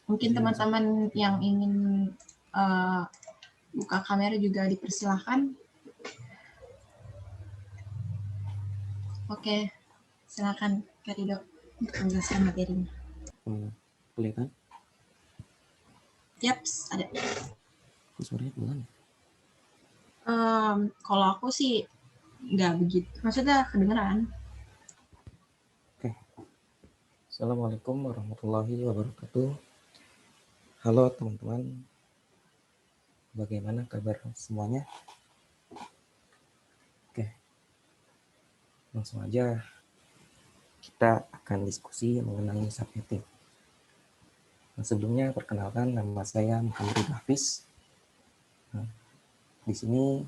Mungkin teman-teman yang ingin buka kamera juga dipersilahkan. Oke, silakan Kak Rido untuk menjelaskan materinya. Kelihatan? Yaps, ada. Suaranya pelan. Kalau aku sih nggak begitu, maksudnya kedengeran. Oke. Assalamualaikum warahmatullahi wabarakatuh. Halo teman-teman, bagaimana kabar semuanya? Oke, langsung aja kita akan diskusi mengenai subnetting. Nah, sebelumnya perkenalkan, nama saya Muhammad Hafiz. Nah, di sini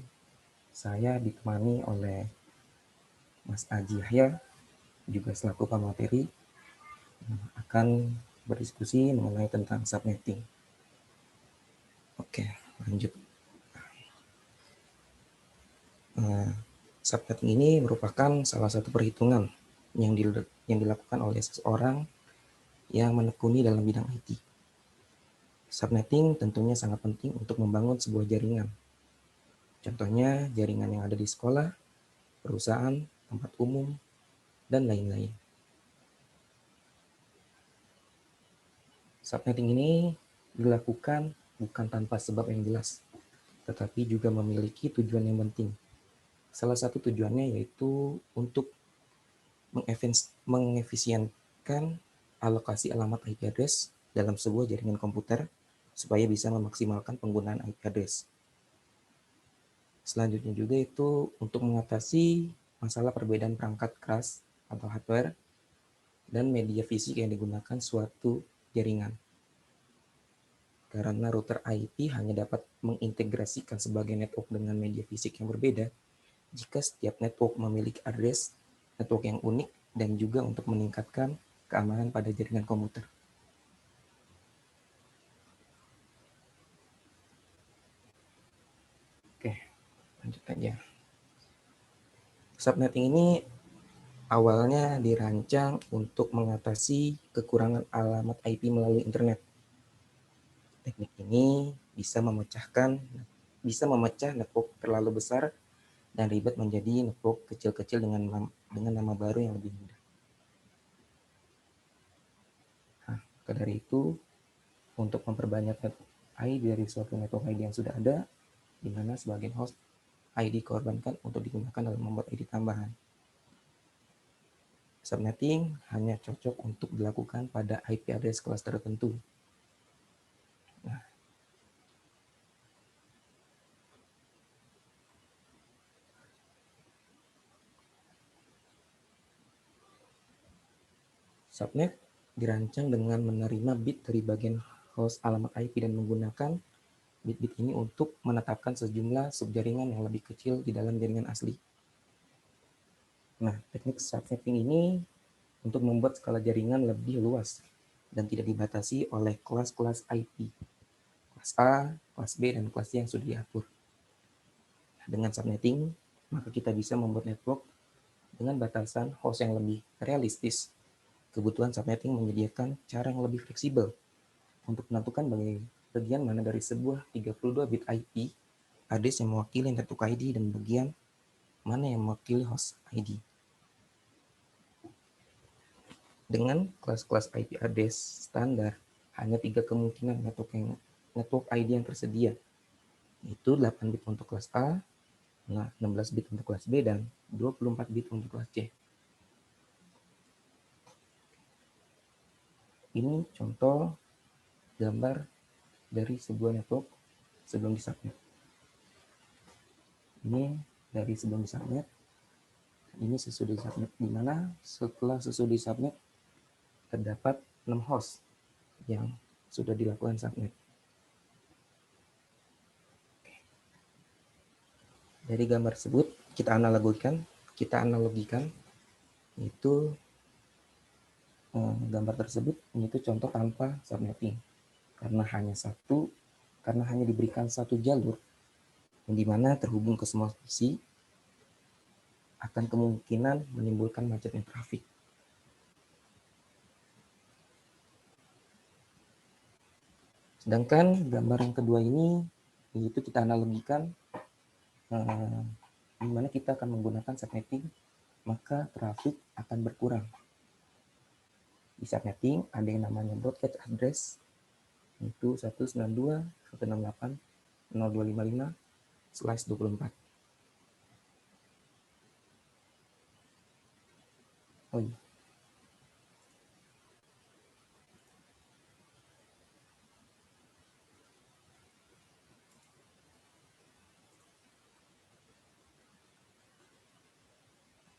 saya ditemani oleh Mas Aji Yahya, juga selaku pemateri, akan berdiskusi mengenai tentang subnetting. Oke, lanjut. Subnetting ini merupakan salah satu perhitungan yang dilakukan oleh seseorang yang menekuni dalam bidang IT. Subnetting tentunya sangat penting untuk membangun sebuah jaringan. Contohnya jaringan yang ada di sekolah, perusahaan, tempat umum, dan lain-lain. Subnetting ini dilakukan bukan tanpa sebab yang jelas, tetapi juga memiliki tujuan yang penting. Salah satu tujuannya yaitu untuk mengefisienkan alokasi alamat IP address dalam sebuah jaringan komputer supaya bisa memaksimalkan penggunaan IP address. Selanjutnya juga itu untuk mengatasi masalah perbedaan perangkat keras atau hardware dan media fisik yang digunakan suatu jaringan. Karena router IP hanya dapat mengintegrasikan sebagai network dengan media fisik yang berbeda, jika setiap network memiliki address network yang unik dan juga untuk meningkatkan keamanan pada jaringan komputer. Oke, lanjut aja. Subnetting ini awalnya dirancang untuk mengatasi kekurangan alamat IP melalui internet. Teknik ini bisa memecah network terlalu besar dan ribet menjadi network kecil-kecil dengan nama baru yang lebih mudah. Nah, dari itu, untuk memperbanyak ID dari suatu network ID yang sudah ada, di mana sebagian host ID korbankan untuk digunakan dalam membuat ID tambahan. Subnetting hanya cocok untuk dilakukan pada IP address kelas tertentu. Nah, subnet dirancang dengan menerima bit dari bagian host alamat IP dan menggunakan bit-bit ini untuk menetapkan sejumlah subjaringan yang lebih kecil di dalam jaringan asli. Nah, teknik subnetting ini untuk membuat skala jaringan lebih luas dan tidak dibatasi oleh kelas-kelas IP, kelas A, kelas B, dan kelas C yang sudah diatur. Dengan subnetting, maka kita bisa membuat network dengan batasan host yang lebih realistis. Kebutuhan subnetting menyediakan cara yang lebih fleksibel untuk menentukan bagian mana dari sebuah 32 bit IP address yang mewakili network ID dan bagian mana yang mewakili host ID. Dengan kelas-kelas IP address standar, hanya 3 kemungkinan network ID yang tersedia, yaitu 8 bit untuk kelas A, 16 bit untuk kelas B, dan 24 bit untuk kelas C. Ini contoh gambar dari sebuah network sebelum disubnet. Ini dari sebelum disubnet. Ini sesudah disubnet, di mana setelah sesudah disubnet terdapat 6 host yang sudah dilakukan subnet. Dari gambar tersebut kita analogikan itu gambar tersebut itu contoh tanpa subnetting karena hanya diberikan satu jalur yang dimana terhubung ke semua sisi akan kemungkinan menimbulkan macetnya trafik. Sedangkan gambar yang kedua ini, yaitu kita analogikan di mana kita akan menggunakan subnetting, maka traffic akan berkurang. Di subnetting ada yang namanya broadcast address, yaitu 192.168.0255/24. Oh iya.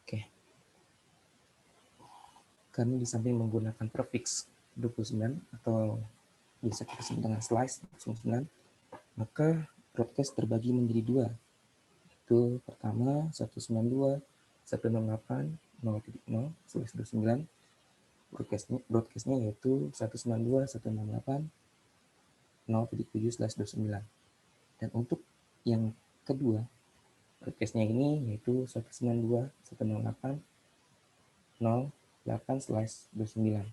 Oke. Kami di samping menggunakan prefix 29 atau biasa kita sebut dengan slice 29, maka broadcast terbagi menjadi dua. Itu pertama 192.168.0.0/29. Broadcastnya yaitu 192.168.0.7/29. Dan untuk yang kedua, broadcastnya ini yaitu 192.168.08/29.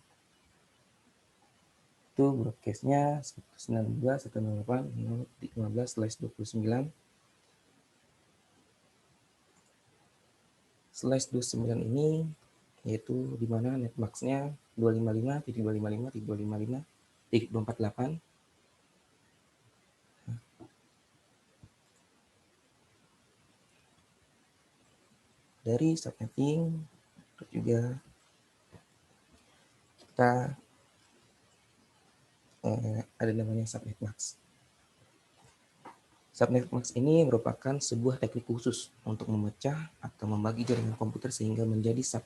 Itu broadcastnya 192.168.0.15/29/29 ini yaitu di mana netmax-nya 255.255.255.248. Dari subnetting juga kita ada namanya subnetmax. Subnetmax ini merupakan sebuah teknik khusus untuk memecah atau membagi jaringan komputer sehingga menjadi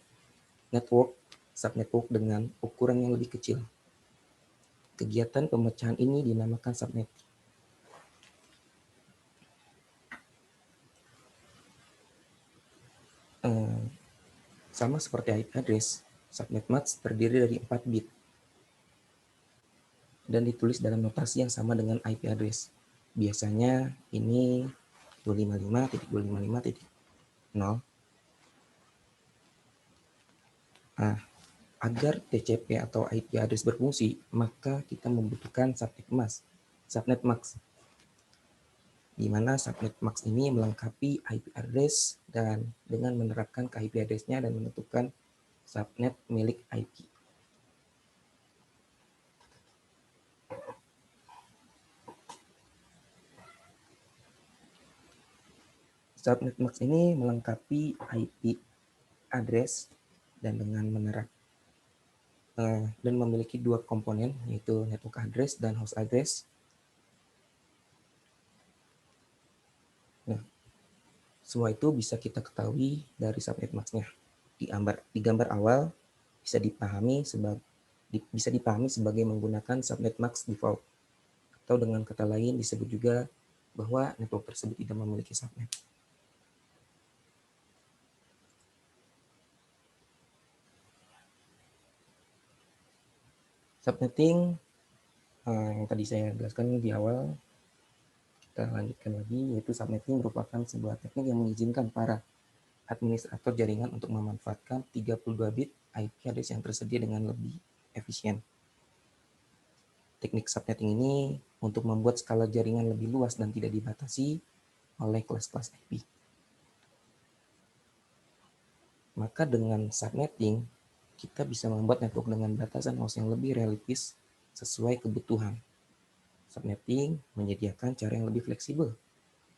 subnetwork dengan ukuran yang lebih kecil. Kegiatan pemecahan ini dinamakan subnetting. Sama seperti IP address, subnetmax terdiri dari 4 bit dan ditulis dalam notasi yang sama dengan IP address. Biasanya ini 255.255.0. Nah, agar TCP atau IP address berfungsi, maka kita membutuhkan subnetmax, di mana subnetmax ini melengkapi IP address dan dengan menerapkan ke IP address-nya dan menentukan subnet milik IP. Subnetmax ini melengkapi IP address dan dengan dan memiliki dua komponen, yaitu network address dan host address. Nah, semua itu bisa kita ketahui dari subnetmax-nya. Di gambar awal bisa dipahami sebagai menggunakan subnetmax default, atau dengan kata lain disebut juga bahwa network tersebut tidak memiliki subnet. Subnetting yang tadi saya jelaskan di awal, kita lanjutkan lagi, yaitu subnetting merupakan sebuah teknik yang mengizinkan para administrator jaringan untuk memanfaatkan 32 bit IP address yang tersedia dengan lebih efisien. Teknik subnetting ini untuk membuat skala jaringan lebih luas dan tidak dibatasi oleh kelas-kelas IP. Maka dengan subnetting, kita bisa membuat network dengan batasan host yang lebih realistis sesuai kebutuhan. Subnetting menyediakan cara yang lebih fleksibel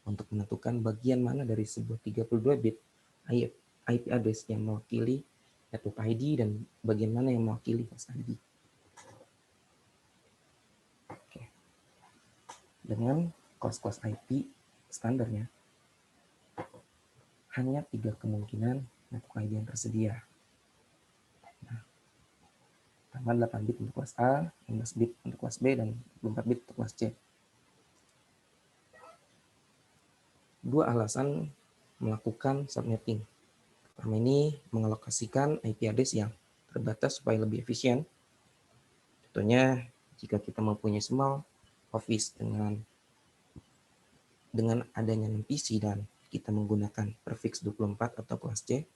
untuk menentukan bagian mana dari sebuah 32 bit IP address yang mewakili network ID dan bagian mana yang mewakili host ID. Oke. Dengan kelas-kelas IP standarnya, hanya 3 kemungkinan network ID yang tersedia. Tambah 8 bit untuk kelas A, 16 bit untuk kelas B, dan 24 bit untuk kelas C. Dua alasan melakukan subnetting. Pertama ini mengalokasikan IP address yang terbatas supaya lebih efisien. Contohnya jika kita mempunyai small office dengan adanya 6 PC dan kita menggunakan prefix 24 atau kelas C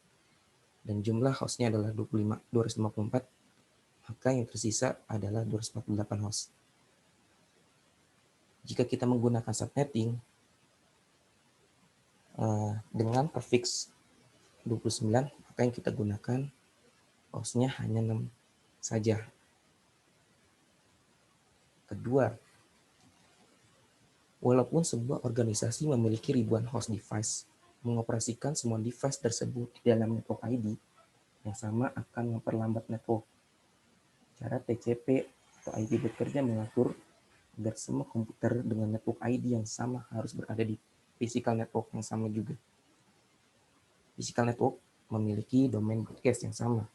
dan jumlah hostnya adalah 254, maka yang tersisa adalah 248 host. Jika kita menggunakan subnetting dengan prefix 29, maka yang kita gunakan hostnya hanya 6 saja. Kedua, walaupun sebuah organisasi memiliki ribuan host device, mengoperasikan semua device tersebut di dalam network ID yang sama akan memperlambat network. Cara TCP atau IP bekerja mengatur agar semua komputer dengan network ID yang sama harus berada di physical network yang sama juga. Physical network memiliki domain broadcast yang sama,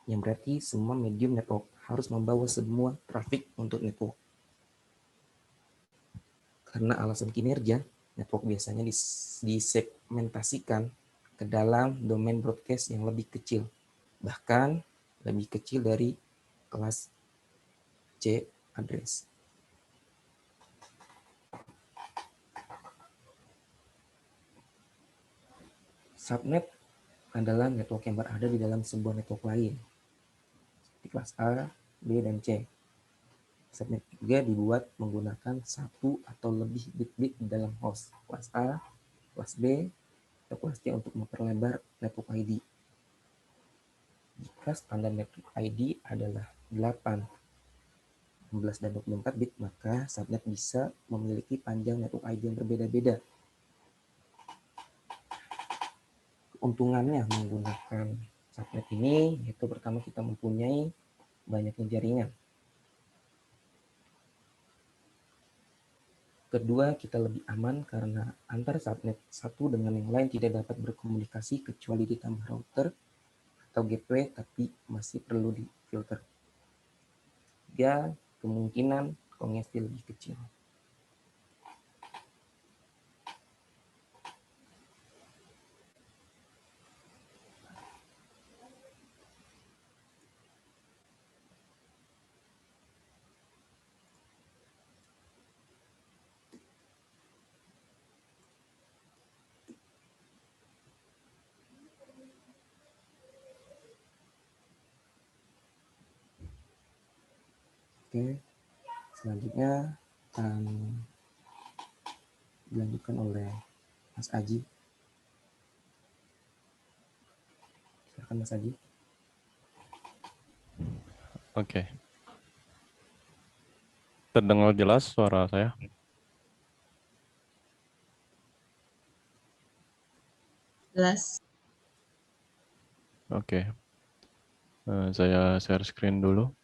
yang berarti semua medium network harus membawa semua traffic untuk network. Karena alasan kinerja, network biasanya disegmentasikan ke dalam domain broadcast yang lebih kecil, bahkan lebih kecil dari kelas C address. Subnet adalah network yang berada di dalam sebuah network lain, seperti kelas A, B, dan C. Subnet juga dibuat menggunakan satu atau lebih bit-bit di dalam host, kelas A, kelas B, atau kelas C untuk memperlebar network ID. Jika standar network ID adalah 8, 16, dan 24 bit, maka subnet bisa memiliki panjang network ID yang berbeda-beda. Keuntungannya menggunakan subnet ini yaitu pertama kita mempunyai banyaknya jaringan. Kedua, kita lebih aman karena antar subnet satu dengan yang lain tidak dapat berkomunikasi kecuali ditambah router atau gateway, tapi masih perlu difilter. Tiga, kemungkinan kongessi lebih kecil. Oke, selanjutnya akan dilanjutkan oleh Mas Aji. Silakan Mas Aji. Oke. Terdengar jelas suara saya? Jelas. Oke. Saya share screen dulu.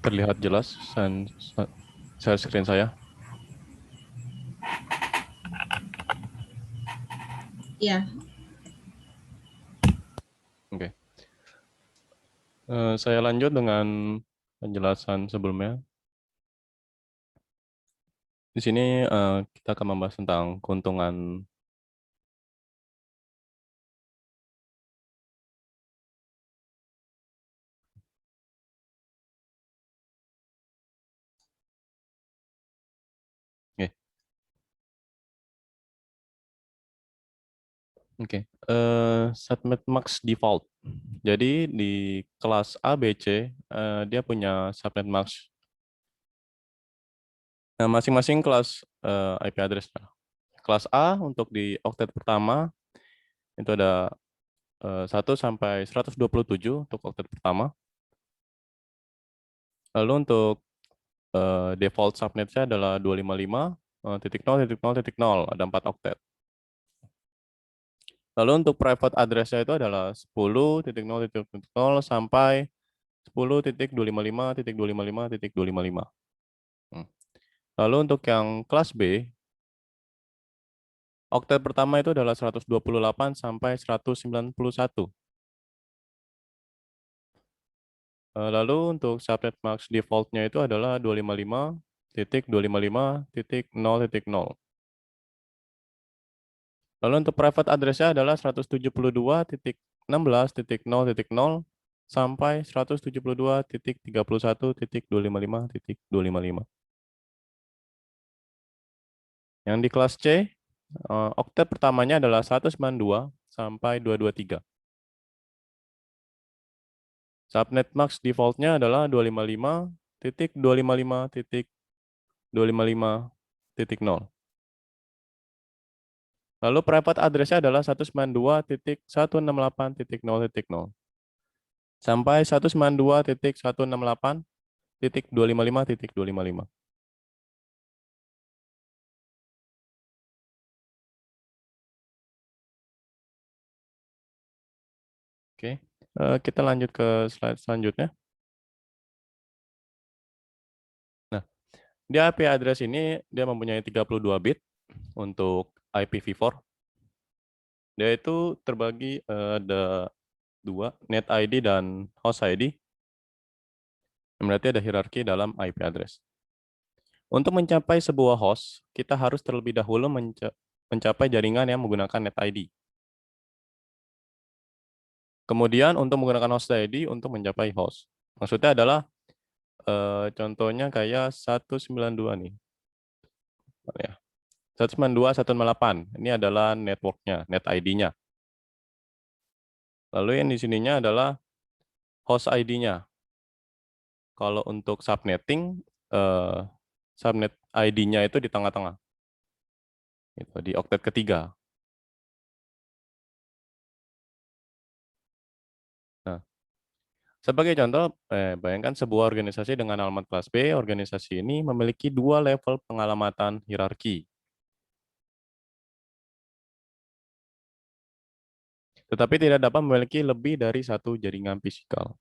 Terlihat jelas share screen saya? Iya. Oke. Saya lanjut dengan penjelasan sebelumnya. Di sini kita akan membahas tentang keuntungan subnet max default. Jadi di kelas A, B, C dia punya subnet max. Nah, masing-masing kelas IP address. Kelas A untuk di oktet pertama itu ada 1 sampai 127 untuk oktet pertama. Lalu untuk default subnetnya adalah 255.0.0.0, ada 4 oktet. Lalu untuk private address-nya itu adalah 10.0.0.0 sampai 10.255.255.255. Lalu untuk yang kelas B, oktet pertama itu adalah 128 sampai 191. Lalu untuk subnet max default-nya itu adalah 255.255.0.0. Lalu untuk private address-nya adalah 172.16.0.0 sampai 172.31.255.255. Yang di kelas C, oktet pertamanya adalah 192 sampai 223. Subnet max defaultnya adalah 255.255.255.0. Lalu private address-nya adalah 192.168.0.0 sampai 192.168.255.255. Oke, kita lanjut ke slide selanjutnya. Nah, di IP address ini dia mempunyai 32 bit untuk IPv4. Dia itu terbagi ada dua, net ID dan host ID. Berarti ada hierarki dalam IP address. Untuk mencapai sebuah host, kita harus terlebih dahulu mencapai jaringan yang menggunakan net ID. Kemudian untuk menggunakan host ID untuk mencapai host. Maksudnya adalah contohnya kayak 192 nih. Ya. 192.168. Ini adalah networknya, net ID-nya. Lalu yang di sininya adalah host ID-nya. Kalau untuk subnetting, subnet ID-nya itu di tengah-tengah. Itu di oktet ketiga. Nah, sebagai contoh, bayangkan sebuah organisasi dengan alamat kelas B. Organisasi ini memiliki dua level pengalamatan hierarki. Tetapi tidak dapat memiliki lebih dari satu jaringan fisikal.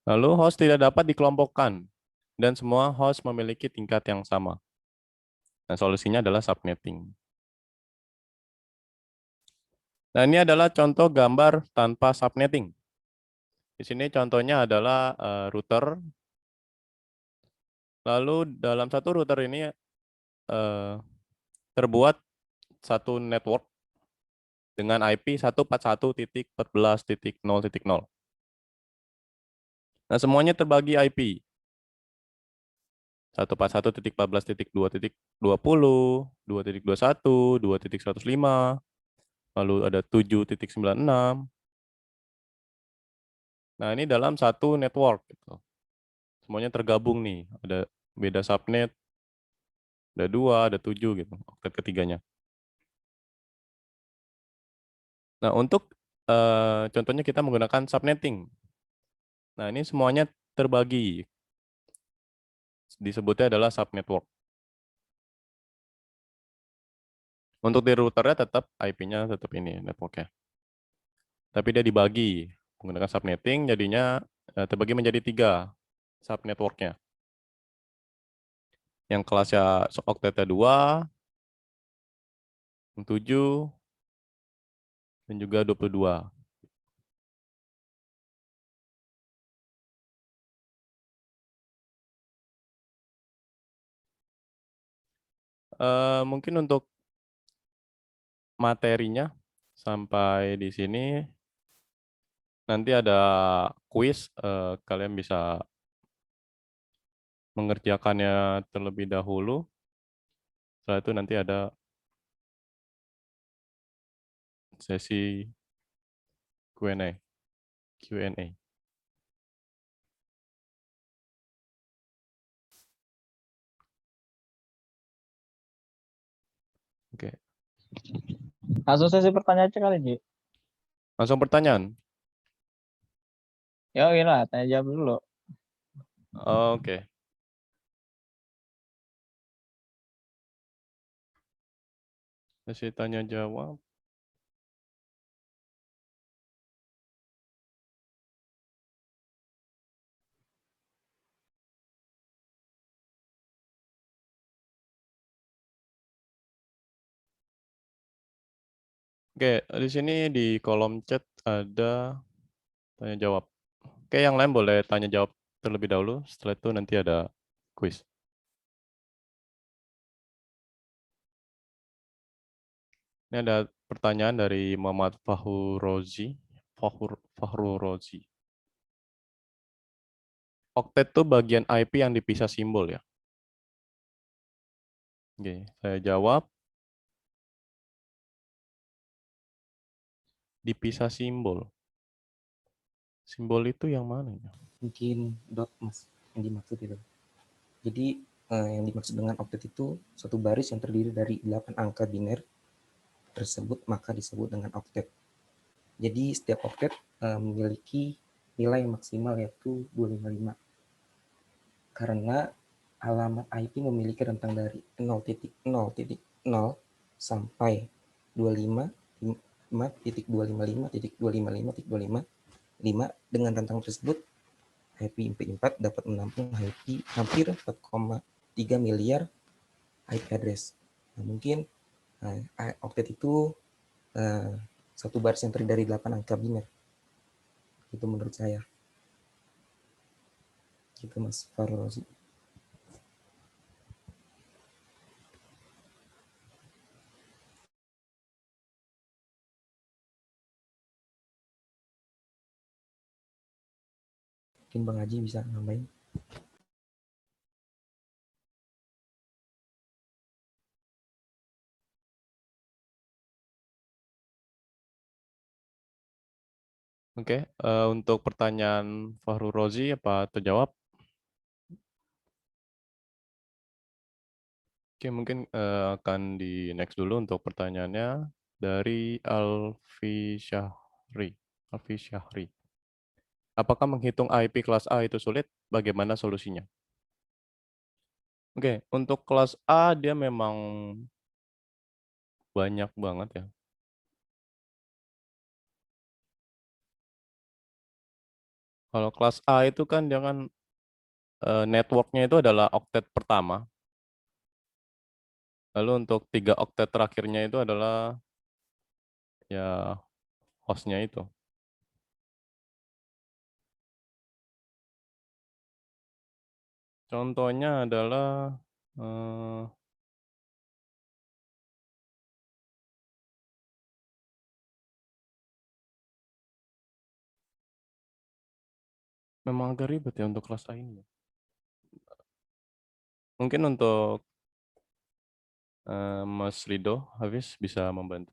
Lalu host tidak dapat dikelompokkan, dan semua host memiliki tingkat yang sama. Nah, solusinya adalah subnetting. Nah, ini adalah contoh gambar tanpa subnetting. Di sini contohnya adalah router. Lalu dalam satu router ini terbuat satu network dengan IP 141.14.0.0. Nah, semuanya terbagi IP. 141.14.2.20, 2.21, 2.105, lalu ada 7.96. Nah, ini dalam satu network. Gitu. Semuanya tergabung nih. Ada beda subnet, ada 2, ada 7 gitu, oktet ketiganya. Nah, untuk contohnya kita menggunakan subnetting. Nah, ini semuanya terbagi. Disebutnya adalah subnetwork. Untuk di routernya tetap IP-nya tetap ini networknya. Tapi dia dibagi menggunakan subnetting, jadinya terbagi menjadi 3 subnetworknya. Yang kelasnya oktetnya 2, 7, dan juga 22. Mungkin untuk materinya sampai di sini. Nanti ada kuis, kalian bisa mengerjakannya terlebih dahulu. Setelah itu nanti ada sesi Q&A. Q&A. Oke. Langsung sesi pertanyaan aja kali, Ji. Langsung pertanyaan. Ya, lah, tanya jawab dulu. Oke. Sesi tanya jawab. Oke, di sini di kolom chat ada tanya jawab. Oke, yang lain boleh tanya jawab terlebih dahulu. Setelah itu nanti ada kuis. Ini ada pertanyaan dari Muhammad Fahurozi. Fahru Rozi. Oktet itu bagian IP yang dipisah simbol ya. Oke, saya jawab. Dipisah simbol. Simbol itu yang mana ya? Mungkin dot mas yang dimaksud itu. Jadi yang dimaksud dengan oktet itu suatu baris yang terdiri dari 8 angka biner tersebut maka disebut dengan oktet. Jadi setiap oktet memiliki nilai maksimal yaitu 255. Karena alamat IP memiliki rentang dari 0.0.0 sampai 25.255.255.255 dengan rentang tersebut IP MP4 dapat menampung IP hampir 4,3 miliar IP address. Nah, mungkin oktet itu satu baris yang terdiri dari 8 angka biner. Itu menurut saya. Gitu Mas Farozi. Mungkin Bang Haji bisa nambahin. Oke, untuk pertanyaan Fahru Rozi apa terjawab? Oke, mungkin akan di next dulu untuk pertanyaannya dari Alfi Syahri. Alfi Syahri. Apakah menghitung IP kelas A itu sulit? Bagaimana solusinya? Oke, untuk kelas A dia memang banyak banget ya. Kalau kelas A itu kan dia kan networknya itu adalah oktet pertama. Lalu untuk 3 oktet terakhirnya itu adalah ya hostnya itu. Contohnya adalah memang agak ribet ya untuk kelas A ini. Mungkin untuk Mas Rido Hafiz bisa membantu.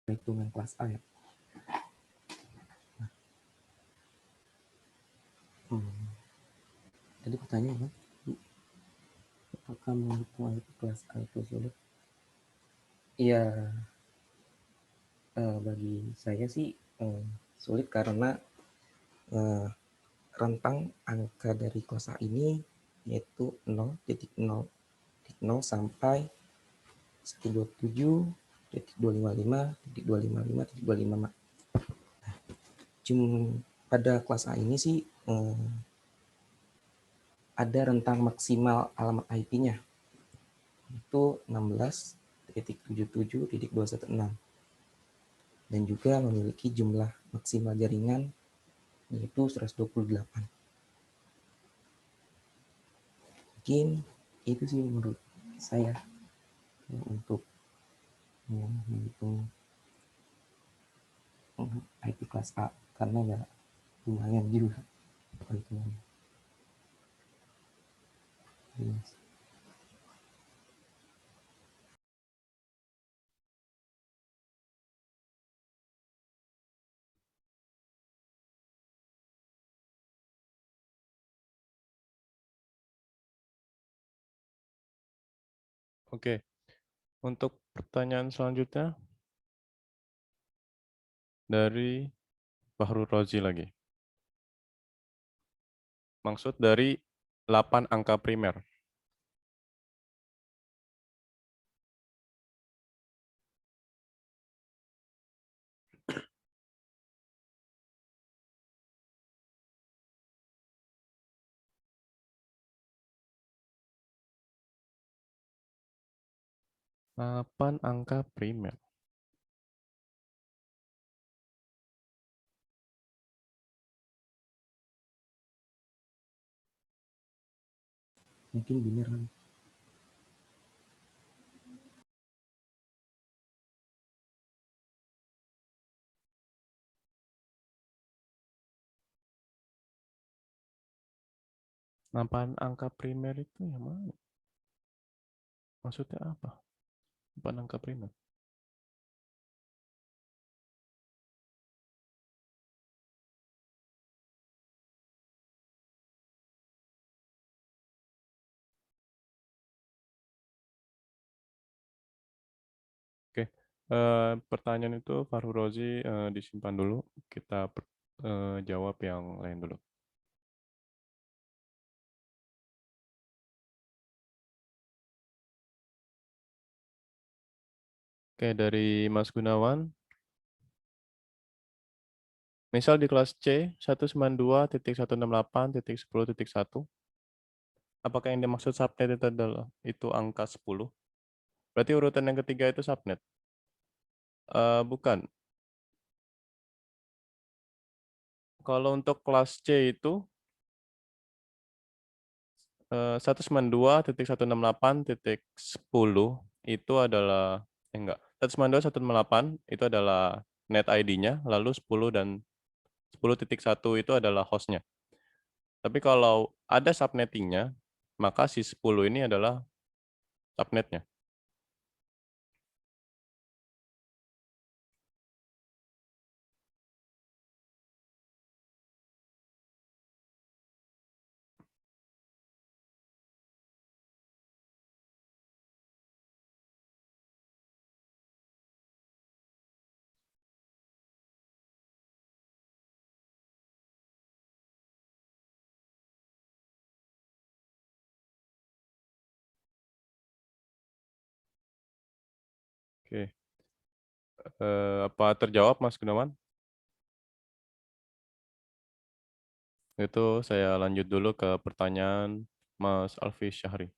Perhitungan kelas A ya. Tadi pertanyaan apa? Apakah menghitung IP kelas A itu sulit? Iya, bagi saya sih sulit karena rentang angka dari kelas A ini yaitu 0.0.0 sampai 127.255.255.25. Cuma pada kelas A ini sih ada rentang maksimal alamat IP-nya itu 16.77.216 dan juga memiliki jumlah maksimal jaringan yaitu 128. Mungkin itu sih menurut saya untuk menghitung IP kelas A karena ya lumayan juga perhitungannya. Yes. Oke, untuk pertanyaan selanjutnya dari Fahru Rozi lagi. Maksud dari 8 angka primer. Delapan angka primer. Mungkin biner kan. Nampakan angka primer itu yang mana? Maksudnya apa? Nampakan angka primer. Oke, pertanyaan itu Fahru Rozi disimpan dulu. Kita jawab yang lain dulu. Oke, dari Mas Gunawan. Misal di kelas C 192.168.10.1, apakah yang dimaksud subnet itu adalah angka 10? Berarti urutan yang ketiga itu subnet. Bukan. Kalau untuk kelas C itu 192.168.10 itu adalah enggak. 192.168 itu adalah net ID-nya, lalu 10 dan 10.1 itu adalah host-nya. Tapi kalau ada subnetting-nya, maka si 10 ini adalah subnet-nya. Oke. Apa terjawab, Mas Gunawan? Itu saya lanjut dulu ke pertanyaan Mas Alfi Syahri.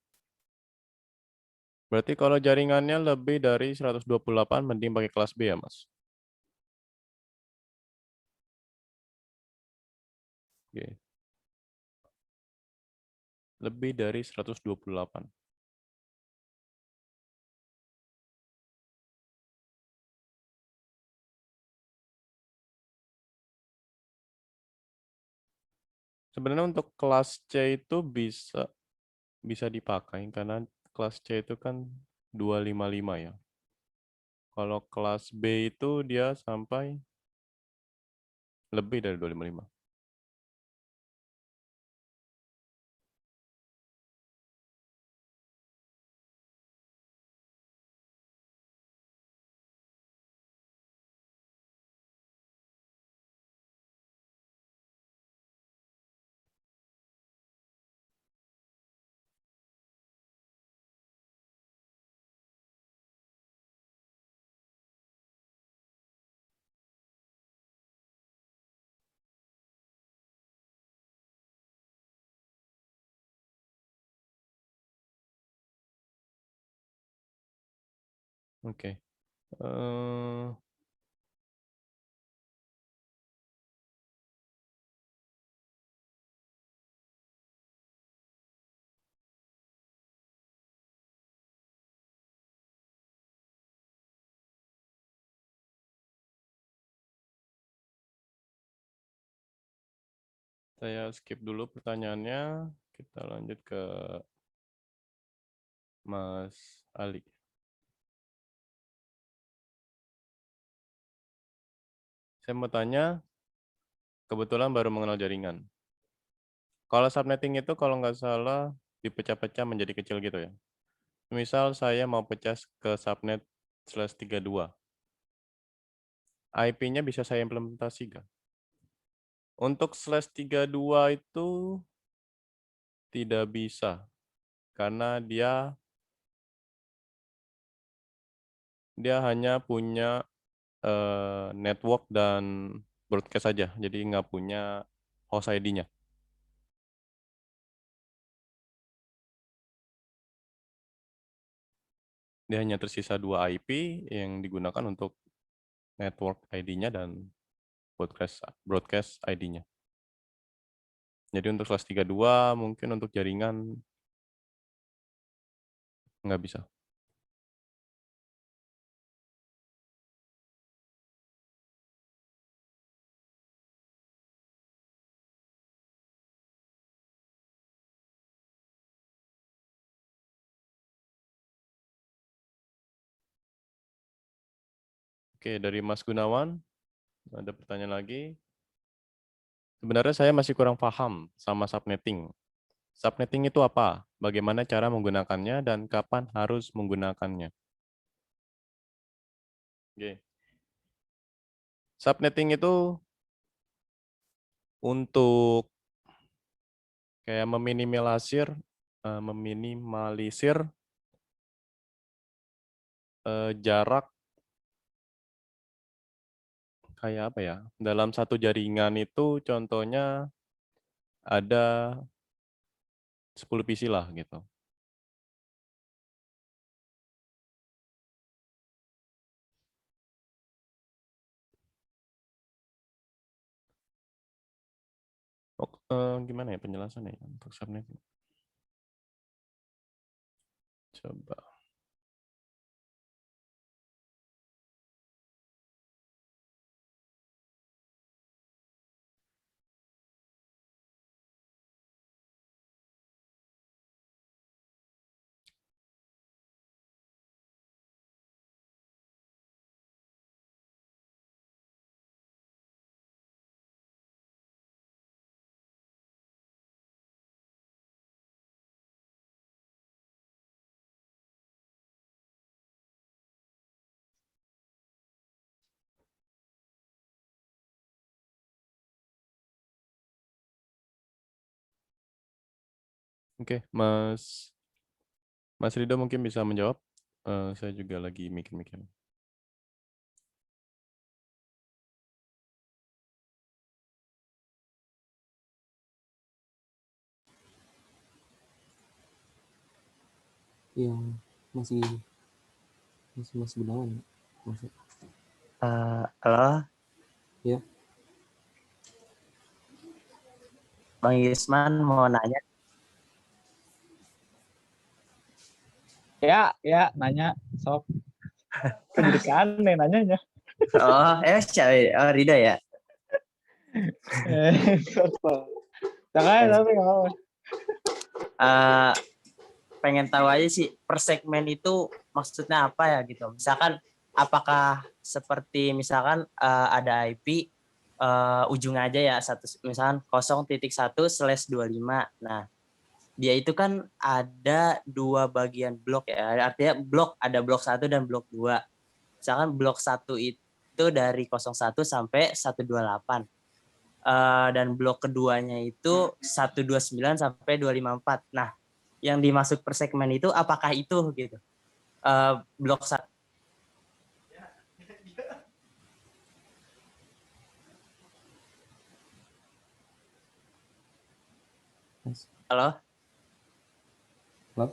Berarti kalau jaringannya lebih dari 128, mending pakai kelas B ya, Mas? Oke. Lebih dari 128. Sebenarnya untuk kelas C itu bisa dipakai karena kelas C itu kan 255 ya. Kalau kelas B itu dia sampai lebih dari 255. Oke. Saya skip dulu pertanyaannya. Kita lanjut ke Mas Ali. Saya mau tanya, kebetulan baru mengenal jaringan. Kalau subnetting itu kalau nggak salah dipecah-pecah menjadi kecil gitu ya. Misal saya mau pecah ke subnet /32. IP-nya bisa saya implementasikan. Untuk /32 itu tidak bisa. Karena dia hanya punya network dan broadcast saja. Jadi nggak punya host ID-nya. Dia hanya tersisa 2 IP yang digunakan untuk network ID-nya dan broadcast ID-nya. Jadi untuk /32 mungkin untuk jaringan Nggak bisa. Oke, dari Mas Gunawan, ada pertanyaan lagi. Sebenarnya saya masih kurang paham sama subnetting. Subnetting itu apa? Bagaimana cara menggunakannya dan kapan harus menggunakannya? Oke. Subnetting itu untuk kayak meminimalisir jarak kayak apa ya? Dalam satu jaringan itu contohnya ada 10 PC lah gitu. Gimana ya penjelasannya ya untuk subnetting? Coba. Oke, Mas Rido mungkin bisa menjawab. Saya juga lagi mikir-mikir. Yang masih Mas Gunawan. Masih. Halo, Ya. Bang Yusman mau nanya. Ya, nanya sok. Jadi aneh nanyanya. Oh, Rida ya. Jangan tapi nggak apa. Pengen tahu aja sih per segmen itu maksudnya apa ya gitu. Misalkan apakah seperti misalkan ada IP ujung aja ya misalkan 0.1/25. Nah, dia itu kan ada 2 bagian blok ya. Artinya ada blok 1 dan blok 2. Misalkan blok 1 itu dari 01 sampai 128. Dan blok keduanya itu 129 sampai 254. Nah, yang dimaksud per segmen itu apakah itu gitu? Blok 1. Halo? Halo?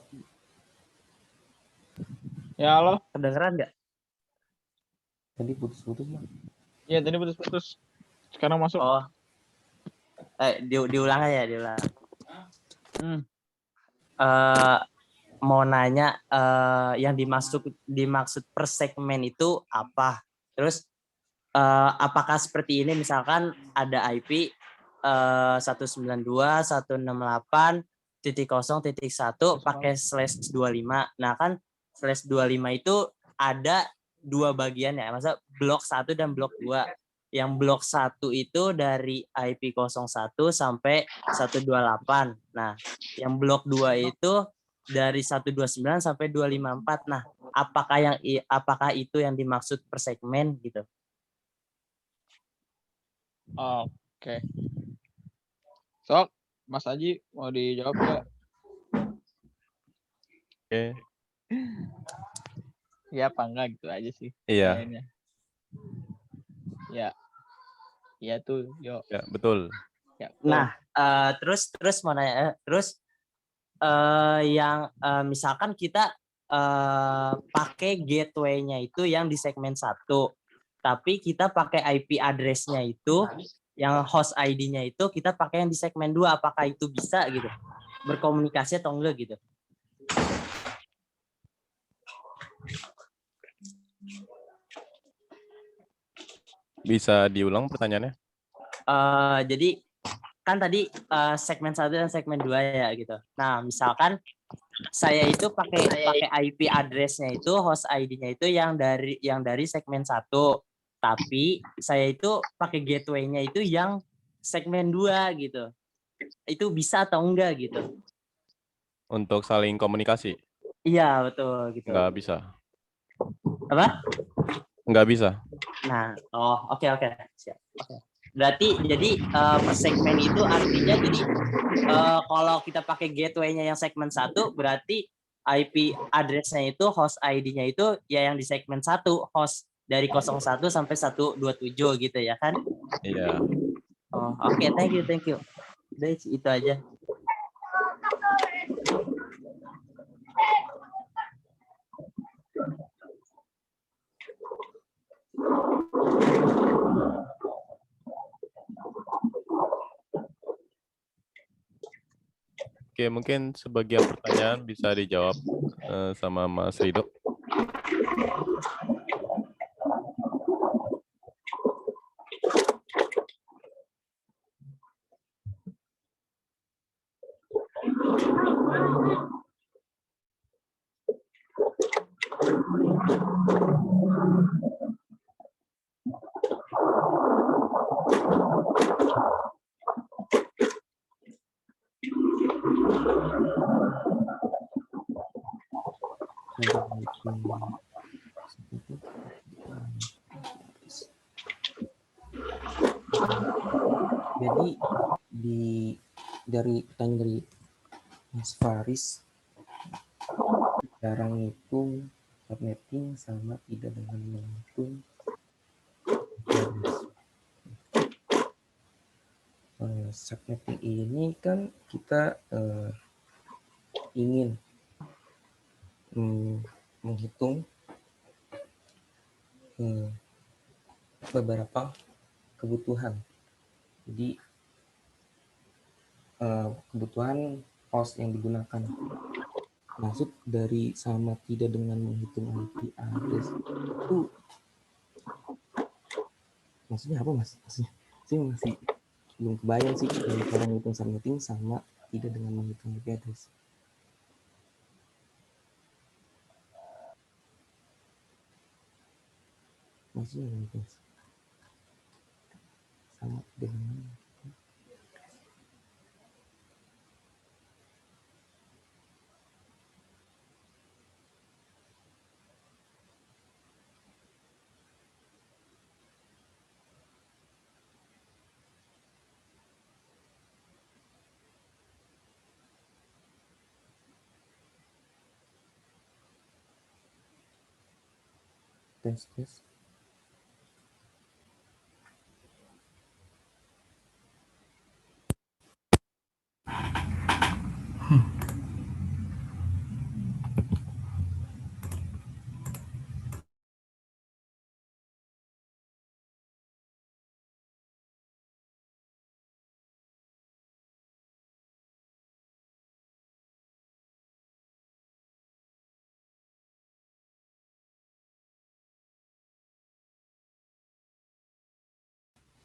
Ya halo. Kedengeran nggak? Tadi putus-putus, Bang. Iya tadi putus-putus. Sekarang masuk. Oh. Diulang aja, diulang. Mau nanya yang dimaksud per segmen itu apa? Terus apakah seperti ini misalkan ada IP 192.168.0.1 pakai /25. Nah kan /25 itu ada 2 bagian ya, maksudnya blok 1 dan blok 2. Yang blok 1 itu dari IP 01 sampai 128. Nah, yang blok 2 itu dari 129 sampai 254. Nah, apakah itu yang dimaksud per segmen gitu? Oke. Sok, Mas Aji mau dijawab nggak? Oke. Ya apa enggak gitu aja sih. Iya. Kayaknya. Ya. Iya tuh, yuk. Ya, betul. Ya, nah, terus mau nanya, yang misalkan kita pakai gateway-nya itu yang di segmen 1, tapi kita pakai IP address-nya itu, yang host ID-nya itu kita pakai yang di segmen 2, apakah itu bisa gitu? Berkomunikasi atau enggak gitu? Bisa diulang pertanyaannya? Jadi kan tadi segmen 1 dan segmen 2 ya gitu. Nah, misalkan saya itu pakai IP address-nya itu, host ID-nya itu yang dari segmen 1. Tapi saya itu pakai gateway-nya itu yang segmen 2 gitu. Itu bisa atau enggak gitu? Untuk saling komunikasi? Iya, betul gitu. Nggak bisa. Apa? Nggak bisa. Nah, oke. Siap. Oke. Berarti jadi per segmen itu artinya jadi kalau kita pakai gateway-nya yang segmen 1 berarti IP address-nya itu, host ID-nya itu ya yang di segmen 1, host dari 01 sampai 127 gitu ya kan? Iya. Oke, thank you. Udah itu aja. Oke, mungkin sebagian pertanyaan bisa dijawab sama Mas Rido. Jadi dari pertanyaan dari Mas Faris, sekarang itu subnetting sama tidak dengan menghitung subnetting ini kan kita ingin menghitung beberapa kebutuhan. Jadi kebutuhan host yang digunakan. Maksud dari sama tidak dengan menghitung IP address itu maksudnya apa, Mas? Maksudnya saya masih belum kebayang sih cara menghitung subnetting sama tidak dengan menghitung IP address. Maksudnya apa? Sama dengan tes.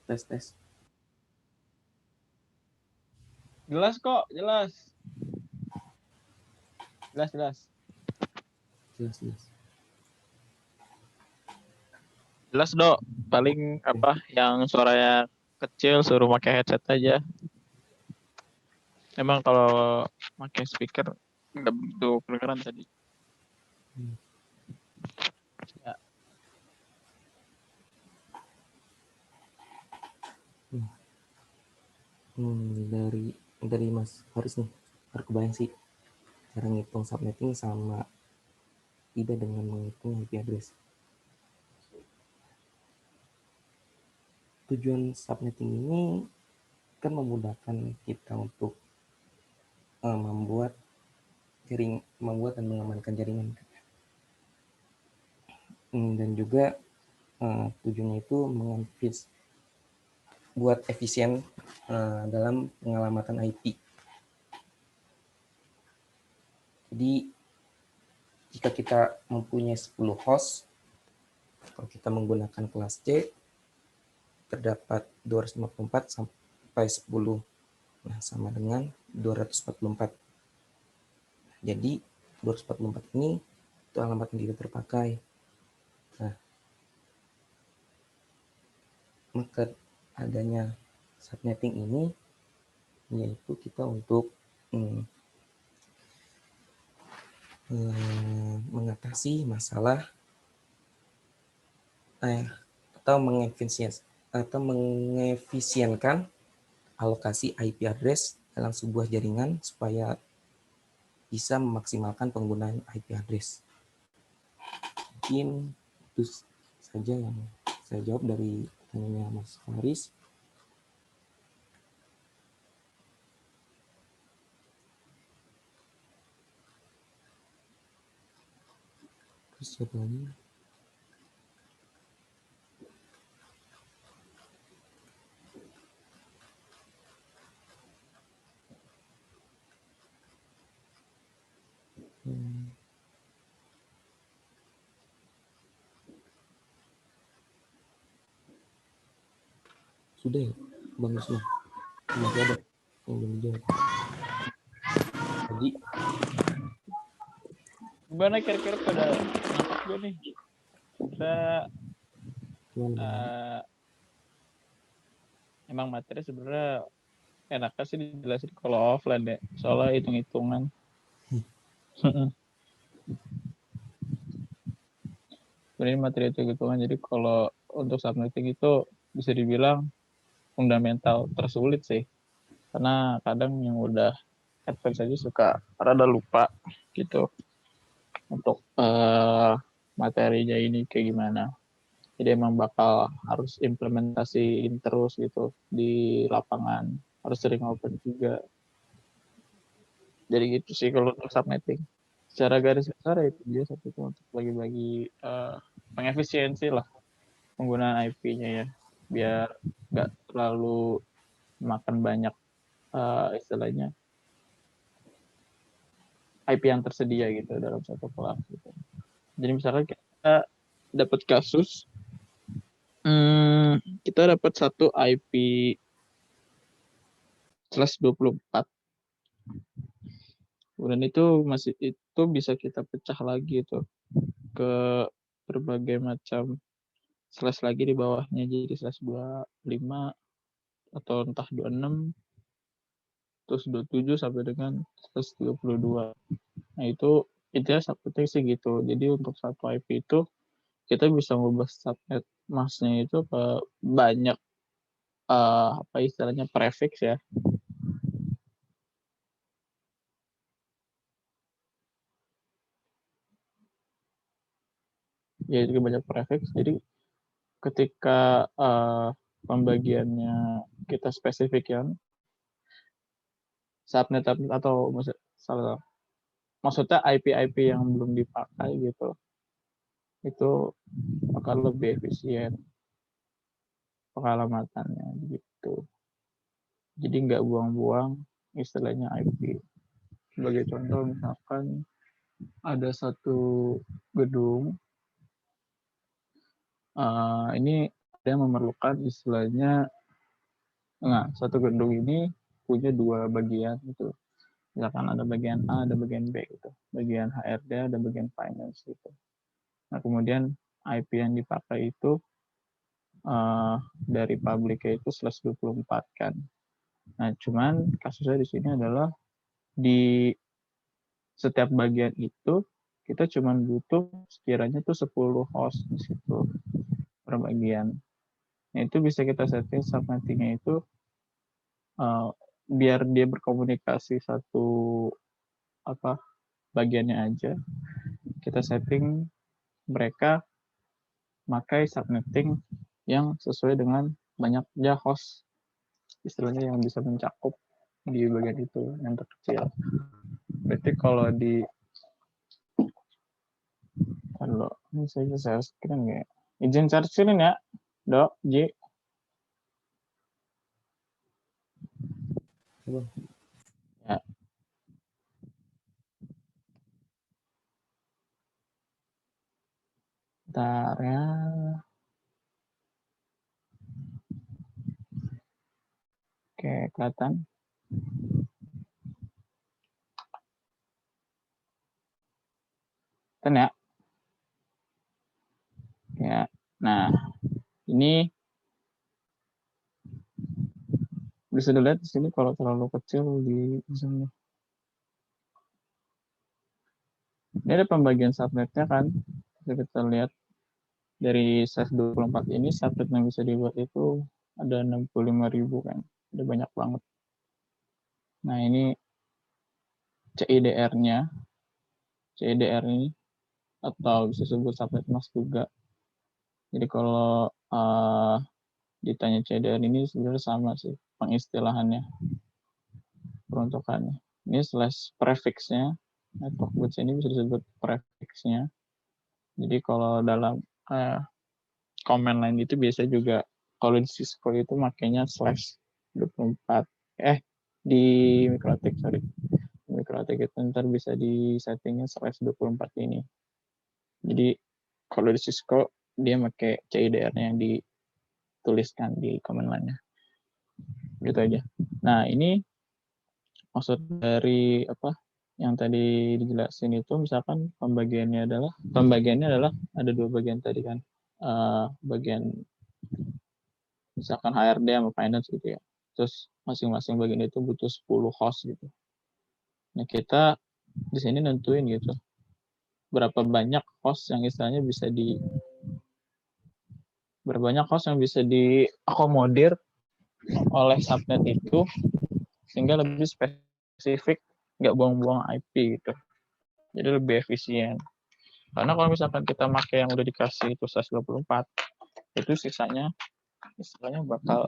Tes. Jelas kok, jelas. Jelas. Jelas, Dok. Paling apa yang suaranya kecil suruh pakai headset aja. Emang kalau pakai speaker nggak begitu kedengeran tadi. Ya. Dari Mas Faris nih, harus kebayang sih cara ngitung subnetting sama tidak dengan menghitung IP address. Tujuan subnetting ini kan memudahkan kita untuk membuat dan mengamankan jaringan. Dan juga tujuannya itu buat efisien dalam pengelamatan IP. Jadi jika kita mempunyai 10 host, kalau kita menggunakan kelas C, terdapat 254 sampai 10. Nah, sama dengan 244. Jadi 244 ini itu alamat yang tidak terpakai. Nah, maka adanya subnetting ini yaitu kita untuk mengatasi masalah atau mengefisienkan alokasi IP address dalam sebuah jaringan supaya bisa memaksimalkan penggunaan IP address. Mungkin itu saja yang saya jawab dari pertanyaannya Mas Faris. Terus siapa lagi? Sudah ya, Bang Yusuf? Masih ada yang belum dijawab. Jadi, Gimana kira-kira pada nangkep gue nih? Kita emang materi sebenarnya enaknya sih dijelasin kalau offline deh, soalnya hitung-hitungan. Sebenarnya materi hitung-hitungan, jadi kalau untuk subnetting itu bisa dibilang fundamental tersulit sih, karena kadang yang udah advance aja suka rada lupa gitu untuk materinya ini kayak gimana. Jadi emang bakal harus implementasiin terus gitu di lapangan, harus sering open juga. Jadi gitu sih kalau untuk subnetting. Secara garis besar itu dia satu itu untuk bagi-bagi pengefisiensi lah penggunaan IP-nya ya, biar nggak terlalu makan banyak istilahnya IP yang tersedia gitu dalam satu kelas gitu. Jadi misalkan kita dapat kasus, kita dapat satu IP /24. Kemudian itu bisa kita pecah lagi itu ke berbagai macam slash lagi di bawahnya, jadi /25 atau entah 26 terus 27 sampai dengan /32. Nah itu intinya subnetting sih gitu. Jadi untuk satu IP itu kita bisa ngubah subnet masknya itu ke banyak apa istilahnya prefix ya. Ya itu banyak prefix. Jadi ketika pembagiannya kita spesifikkan subnet atau maksudnya IP-IP yang belum dipakai gitu, itu akan lebih efisien pengalamatannya gitu. Jadi nggak buang-buang istilahnya IP. Sebagai contoh misalkan ada satu gedung, ini ada yang memerlukan istilahnya, satu gedung ini punya dua bagian gitu. Misalkan ada bagian A, ada bagian B gitu. Bagian HRD, ada bagian finance gitu. Nah kemudian IP yang dipakai itu dari publiknya itu /24 kan. Nah cuman kasusnya di sini adalah di setiap bagian itu kita cuma butuh sekiranya tuh 10 host di situ per bagian. Nah itu bisa kita setting subnettingnya itu biar dia berkomunikasi satu bagiannya aja. Kita setting mereka pakai subnetting yang sesuai dengan banyaknya host, istilahnya yang bisa mencakup di bagian itu yang terkecil. Berarti kalau ini saya share screen nggak? Izin share screen ya, Dok, Ji. Ya. Bentar ya. Oke, kelihatan. Kan ya? Ya. Nah, ini bisa dilihat di sini kalau terlalu kecil di zoom. Ini ada pembagian subnetnya kan. Bisa kita lihat dari size 24 ini subnet yang bisa dibuat itu ada 65.000 kan. Ada banyak banget. Nah, ini CIDR-nya. CIDR ini atau bisa disebut subnet mask juga. Jadi kalau ditanya CIDR ini sebenarnya sama sih pengistilahannya, peruntukannya. Ini slash prefixnya, network bits ini bisa disebut prefixnya. Jadi kalau dalam command line itu biasa juga kalau di Cisco itu makanya slash 24. Di MikroTik, sorry. MikroTik itu ntar bisa di settingnya slash 24 ini. Jadi kalau di Cisco dia pakai CIDR-nya yang dituliskan di command line-nya. Gitu aja. Nah, ini maksud dari apa yang tadi dijelasin itu, misalkan pembagiannya adalah ada 2 bagian tadi kan. Bagian misalkan HRD sama finance gitu ya. Terus masing-masing bagian itu butuh 10 host gitu. Nah, kita di sini nentuin gitu. Berapa banyak host yang istilahnya bisa diakomodir oleh subnet itu sehingga lebih spesifik, nggak buang-buang IP gitu. Jadi lebih efisien. Karena kalau misalkan kita pakai yang udah dikasih itu slash 24, itu sisanya istilahnya bakal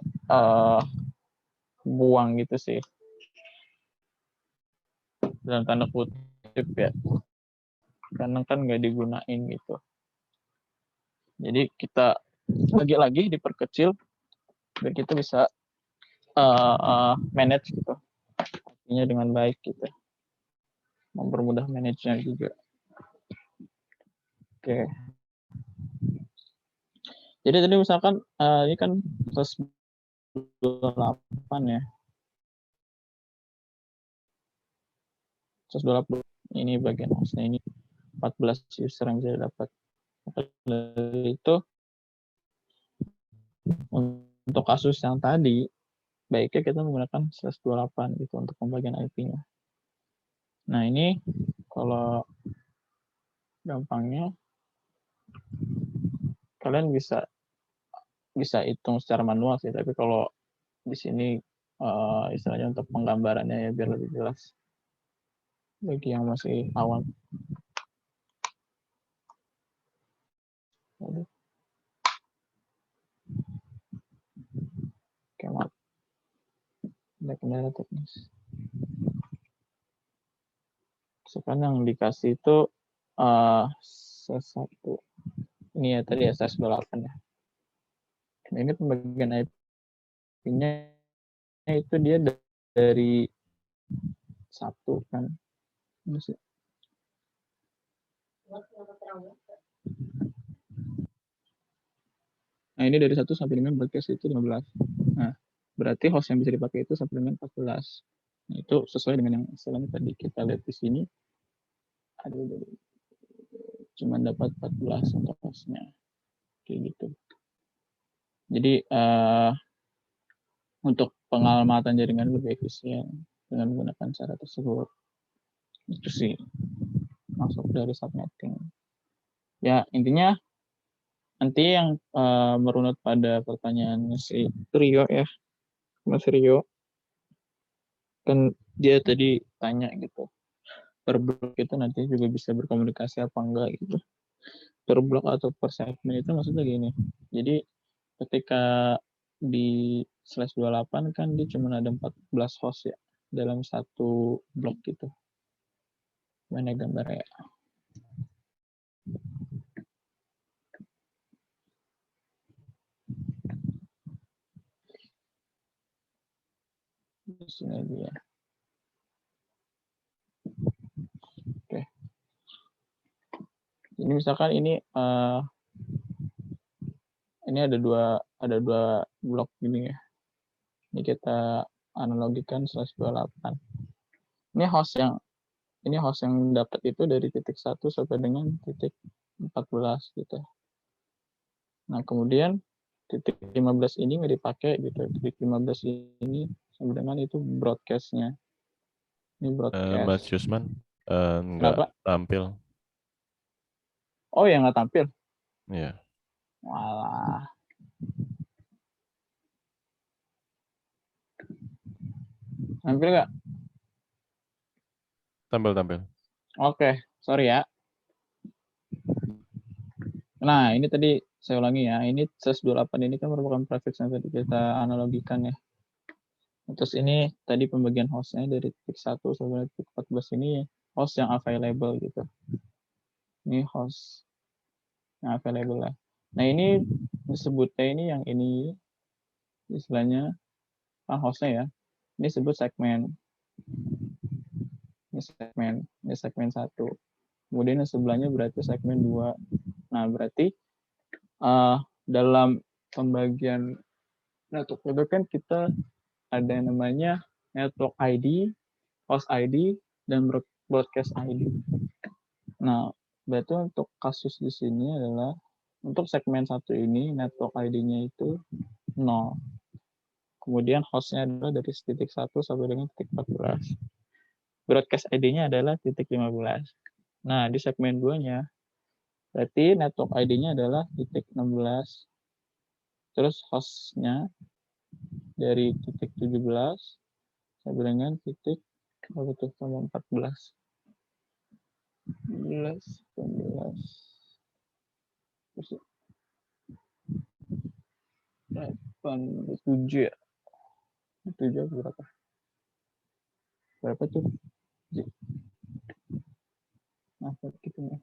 buang gitu sih. Dalam tanda kutip ya. Karena kan nggak digunain gitu. Jadi kita lagi-lagi diperkecil biar kita bisa manage gitu. Artinya dengan baik gitu. Mempermudah manage-nya juga. Oke. Jadi tadi misalkan ini kan 128 ya. 128 ini bagian hostnya ini 14 user yang bisa dapat. Dari itu untuk kasus yang tadi baiknya kita menggunakan 128 gitu untuk pembagian IP-nya. Nah, ini kalau gampangnya kalian bisa hitung secara manual sih, tapi kalau di sini istilahnya untuk penggambarannya ya biar lebih jelas bagi yang masih awam. Oke, maaf. Ada kendala teknis. Sekarang yang dikasih itu satu. Ini ya tadi SS28 ya. Nah, ini pembagian IP-nya itu dia dari 1 kan. Nah, ini dari 1 sampai dengan broadcast itu 15. Nah, berarti host yang bisa dipakai itu sampai dengan 14. Nah, itu sesuai dengan yang istilahnya tadi kita lihat di sini. Cuma dapat 14 untuk hostnya. Kayak gitu. Jadi, untuk pengalamatan jaringan lebih efisien dengan menggunakan cara tersebut. Itu sih masuk dari subnetting. Ya, intinya nanti yang merunut pada pertanyaan si Rio ya, Mas Rio, kan dia tadi tanya gitu, per blok itu nanti juga bisa berkomunikasi apa enggak gitu. Per blok atau per segmen itu maksudnya gini, jadi ketika di slash 28 kan dia cuma ada 14 host ya dalam satu blok gitu. Mana gambarnya ya? Di sini dia. Oke. Jadi misalkan ini ada dua blok gini ya. Ini kita analogikan /28. Ini host yang dapat itu dari titik 1 sampai dengan titik 14 gitu. Nah, kemudian titik 15 ini nggak dipakai gitu. Titik 15 ini sampai dengan itu broadcast-nya. Ini Mas broadcast. Yusman nggak Kenapa? tampil. Oh, yang nggak tampil. Iya. Walah. Tampil nggak? Tampil. Oke, sorry ya. Nah, ini tadi saya ulangi ya. Ini /28 ini kan merupakan prefix yang tadi kita analogikan ya. Terus ini tadi pembagian hostnya dari titik 1 sampai titik 14 ini host yang available gitu. Ini host yang available lah. Nah, ini disebutnya ini yang ini istilahnya kan hostnya ya. Ini disebut segmen. Ini segmen 1. Kemudian yang sebelahnya berarti segmen 2. Nah, berarti dalam pembagian network itu kan kita ada yang namanya network ID, host ID, dan broadcast ID. Nah, berarti untuk kasus di sini adalah untuk segmen 1 ini network ID-nya itu 0. Kemudian hostnya adalah dari titik 1 sampai dengan titik 14. Broadcast ID-nya adalah titik 15. Nah, di segmen 2-nya berarti network ID-nya adalah titik 16. Terus hostnya dari titik 17 sampai dengan titik berapa tuh sama 14. 11, 19. Terus 7 ya. 7 berapa? Berapa tuh? Nah, gitu ya.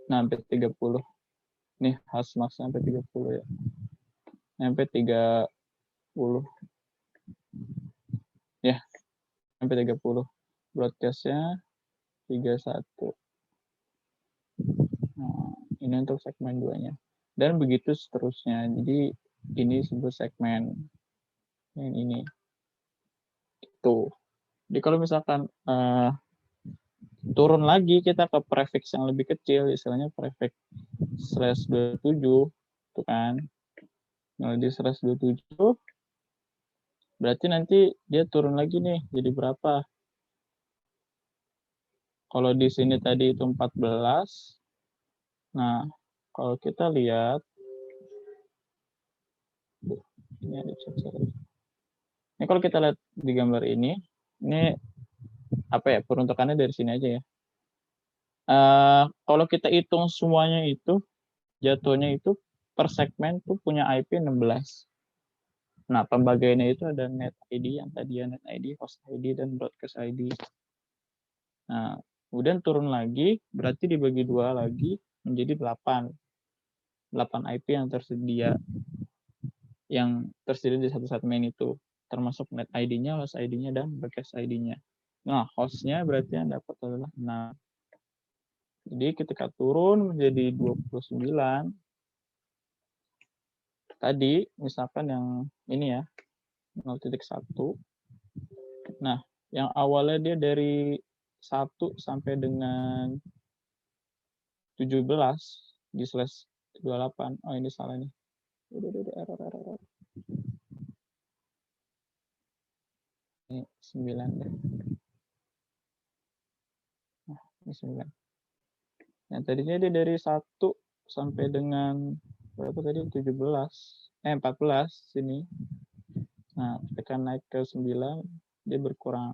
Nah, sampai 30. Nih, host max sampai 30 ya. Sampai 30. Ya, sampai 30. Broadcast-nya 31. Nah, ini untuk segmen 2-nya. Dan begitu seterusnya. Jadi, ini disebut segmen yang ini. Itu. Jadi, kalau misalkan turun lagi kita ke prefix yang lebih kecil, istilahnya prefix /27, itu kan. Nah, di /27, berarti nanti dia turun lagi nih, jadi berapa? Kalau di sini tadi itu 14. Nah, kalau kita lihat, ini ada ini kalau kita lihat di gambar ini apa ya, peruntukannya dari sini aja ya. Kalau kita hitung semuanya itu, jatuhnya itu per segmen tuh punya IP 16. Nah, pembagiannya itu ada net ID yang tadi ya, net ID, host ID, dan broadcast ID. Nah, kemudian turun lagi, berarti dibagi 2 lagi menjadi 8. 8 IP yang tersedia di satu segmen itu, termasuk net ID-nya, host ID-nya, dan broadcast ID-nya. Nah, host-nya berarti yang dapat adalah 6. Jadi ketika turun menjadi 29, tadi misalkan yang ini ya, 0.1. Nah, yang awalnya dia dari 1 sampai dengan 17 di /28. Oh, ini salah nih. Error. Ini 9 deh. Nah, ini 9. Yang tadinya dia dari 1 sampai dengan berapa tadi? 14 sini. Nah, ketika naik ke 9, dia berkurang.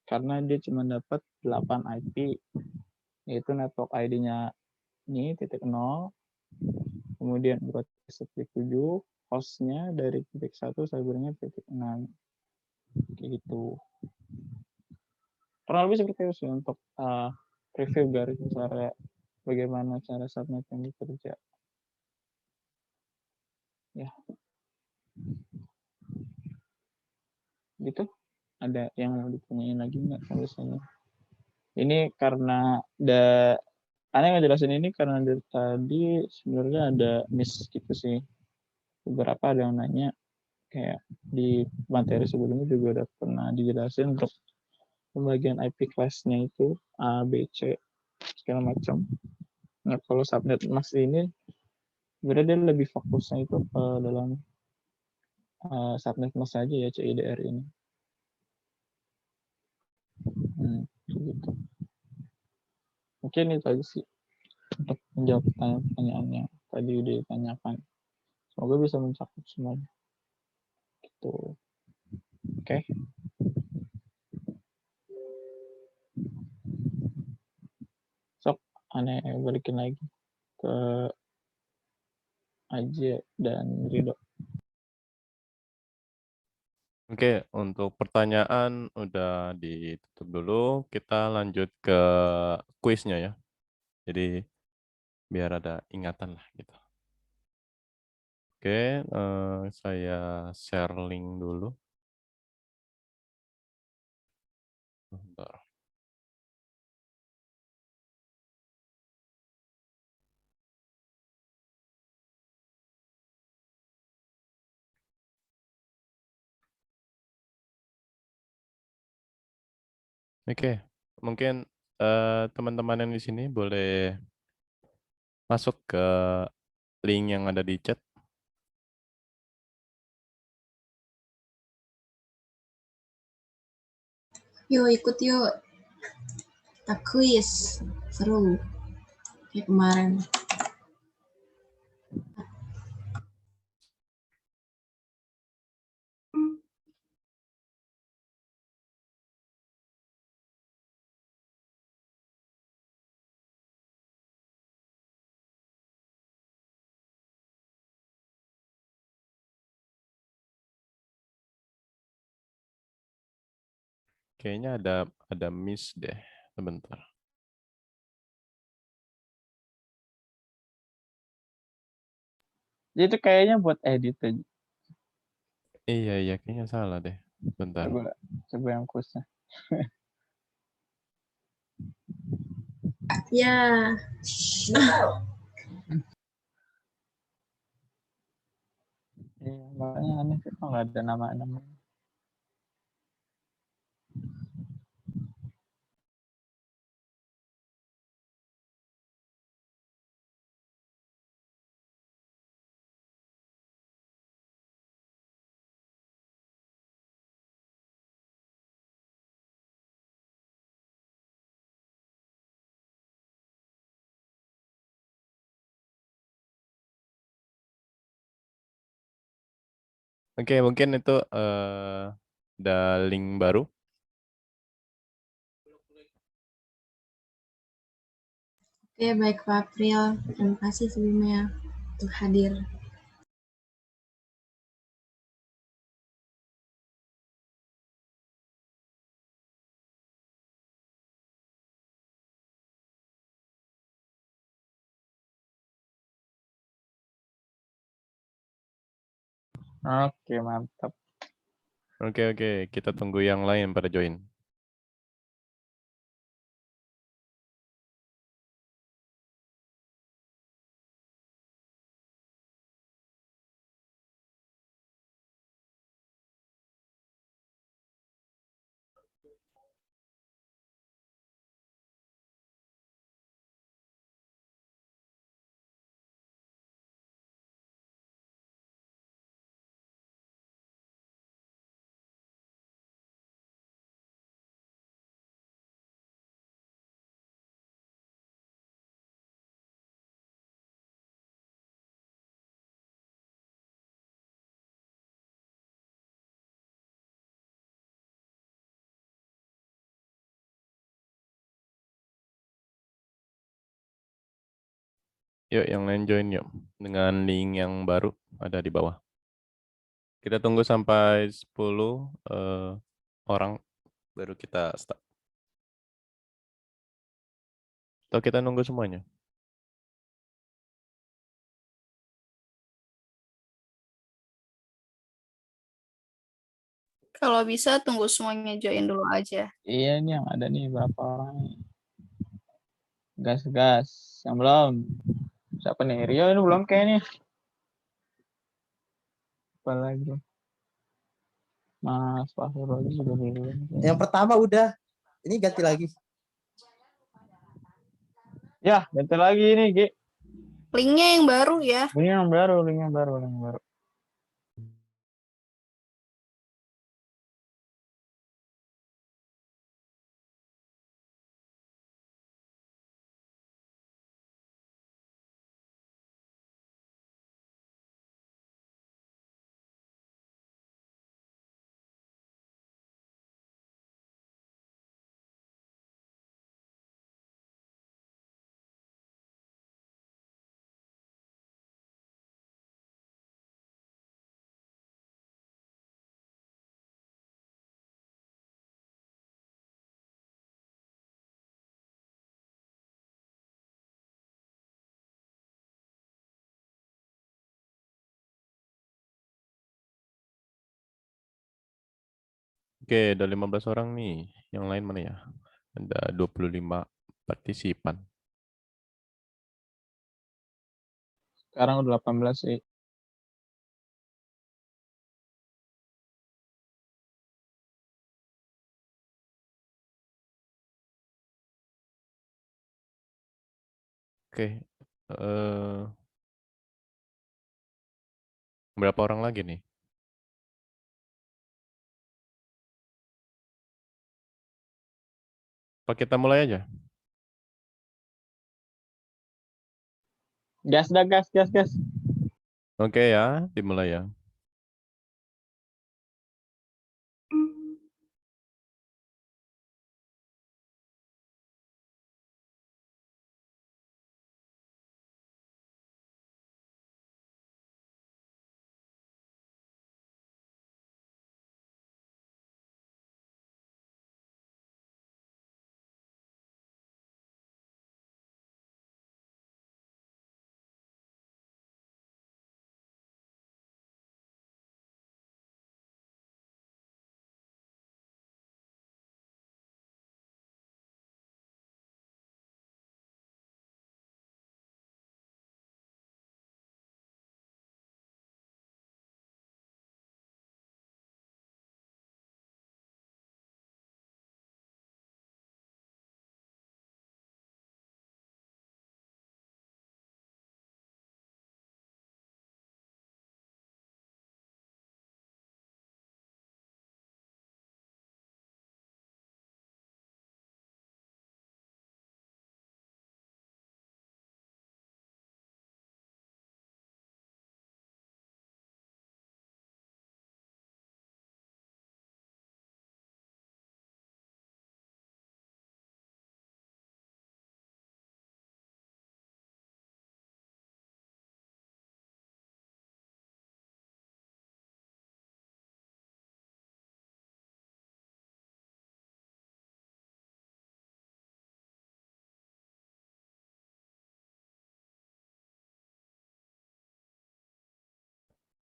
Karena dia cuma dapat 8 IP. Yaitu network ID-nya ini titik 0. Kemudian broadcast titik 7, hostnya dari titik 1 sampai dengan titik 6. Kayak gitu. Kurang lebih seperti itu untuk review garis besar bagaimana cara subnet yang bekerja. Ya. Gitu. Ada yang mau ditanyain lagi nggak sampai sini? Ini karena Aneh ngejelasin ini karena dari tadi sebenarnya ada miss gitu sih. Beberapa ada yang nanya kayak di materi sebelumnya juga udah pernah dijelasin untuk pembagian IP class-nya itu A, B, C segala macam. Nah kalau subnet mask ini sebenarnya dia lebih fokusnya itu dalam subnet mask saja ya CIDR ini. Gitu. Mungkin itu aja sih untuk menjawab pertanyaan-pertanyaan yang tadi udah ditanyakan. Semoga bisa mencakup semuanya. Gitu. Oke. Sok aneh balikin lagi ke Aja dan Ridho. Oke, untuk pertanyaan udah ditutup dulu. Kita lanjut ke kuisnya ya. Jadi biar ada ingatan lah gitu. Oke, saya share link dulu. Bentar. Oke, mungkin teman-teman yang di sini boleh masuk ke link yang ada di chat. Yuk ikut yuk. Kita kuis. Seru. Kayak kemarin. Kayaknya ada miss deh. Sebentar. Jadi itu kayaknya buat edit aja. Iya, kayaknya salah deh. Bentar. Coba yang kuisnya. Ya. Iya, makanya aneh sih kalau nggak ada nama-nama. Oke, mungkin itu ada link baru. Oke, baik Pak April. Terima kasih sebelumnya untuk hadir. Oke, mantap. Oke, kita tunggu yang lain pada join. Yuk, yang lain join yuk. Dengan link yang baru ada di bawah. Kita tunggu sampai 10 orang baru kita start. Atau kita nunggu semuanya? Kalau bisa tunggu semuanya join dulu aja. Iya, ini yang ada nih berapa orang nih. Gas. Yang belum. Siapa nih? Rio ini belum kayaknya. Apa lagi? Mas Fahru lagi sudah belum. Yang pertama udah. Ini ganti lagi. Ya, ganti lagi ini, Gi. Linknya yang baru ya. Link yang baru. Oke, ada 15 orang nih. Yang lain mana ya? Ada 25 partisipan. Sekarang udah 18 sih. Oke. Berapa orang lagi nih? Apa kita mulai aja? Gas. Oke ya, dimulai ya.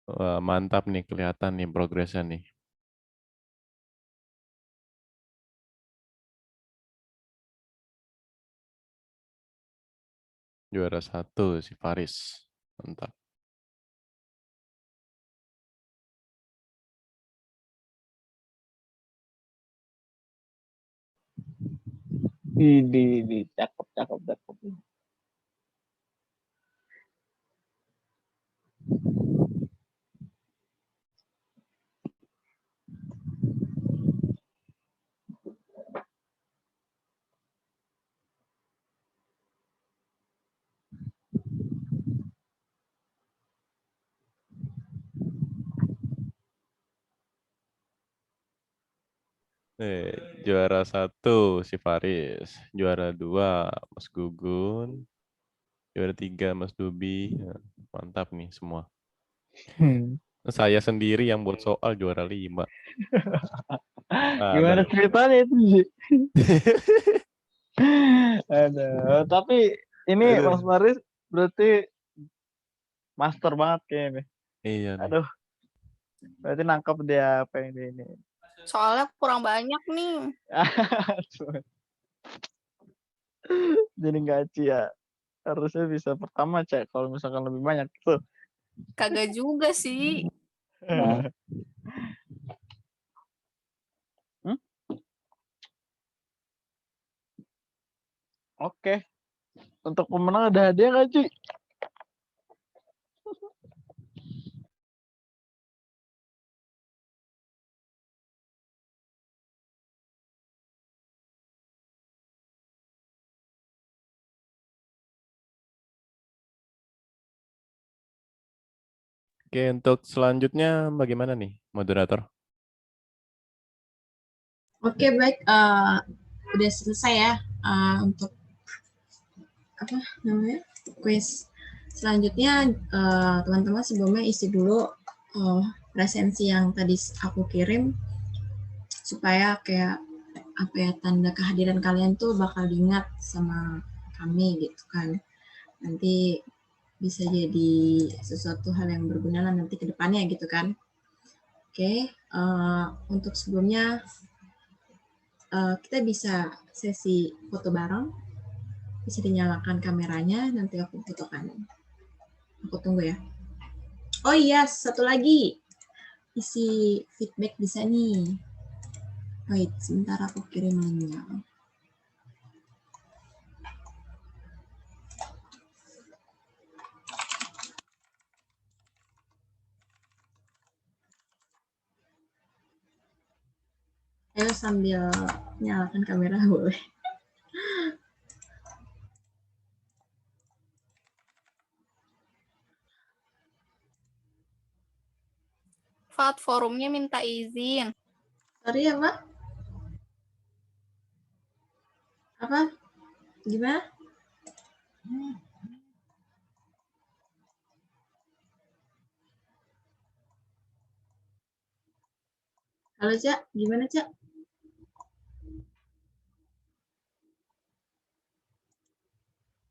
Wah, mantap nih, kelihatan nih progresnya nih. Juara 1 si Faris. Mantap. Di cakep. Juara 1 si Faris. Juara 2 Mas Gugun. Juara 3 Mas Dubi. Ya, mantap nih semua. Saya sendiri yang buat soal juara 5. Gimana ceritanya itu sih? Aduh, tapi ini Aduh. Mas Faris berarti master banget kayaknya. Iya nih. Aduh, berarti nangkep dia apa yang dia ini. Soalnya kurang banyak nih. Jadi nggak cia. Harusnya bisa pertama cek kalau misalkan lebih banyak tuh. Kagak juga sih. Nah. Hmm? Oke. Untuk pemenang ada hadiah nggak cuy? Oke, untuk selanjutnya bagaimana nih, moderator? Oke, baik. Udah selesai ya untuk apa namanya kuis. Selanjutnya teman-teman sebelumnya isi dulu presensi yang tadi aku kirim supaya kayak apa ya, tanda kehadiran kalian tuh bakal diingat sama kami gitu kan. Nanti bisa jadi sesuatu hal yang berguna lah nanti ke depannya gitu kan. Oke, untuk sebelumnya kita bisa sesi foto bareng, bisa dinyalakan kameranya, nanti aku fotokan. Aku tunggu ya. Oh iya, satu lagi, isi feedback bisa nih. Wait, sebentar aku kirim linknya. Ayo sambil nyalakan kamera boleh. Fat forumnya minta izin. Sorry ya, Pak. Apa? Gimana? Halo, Cak. Gimana, Cak?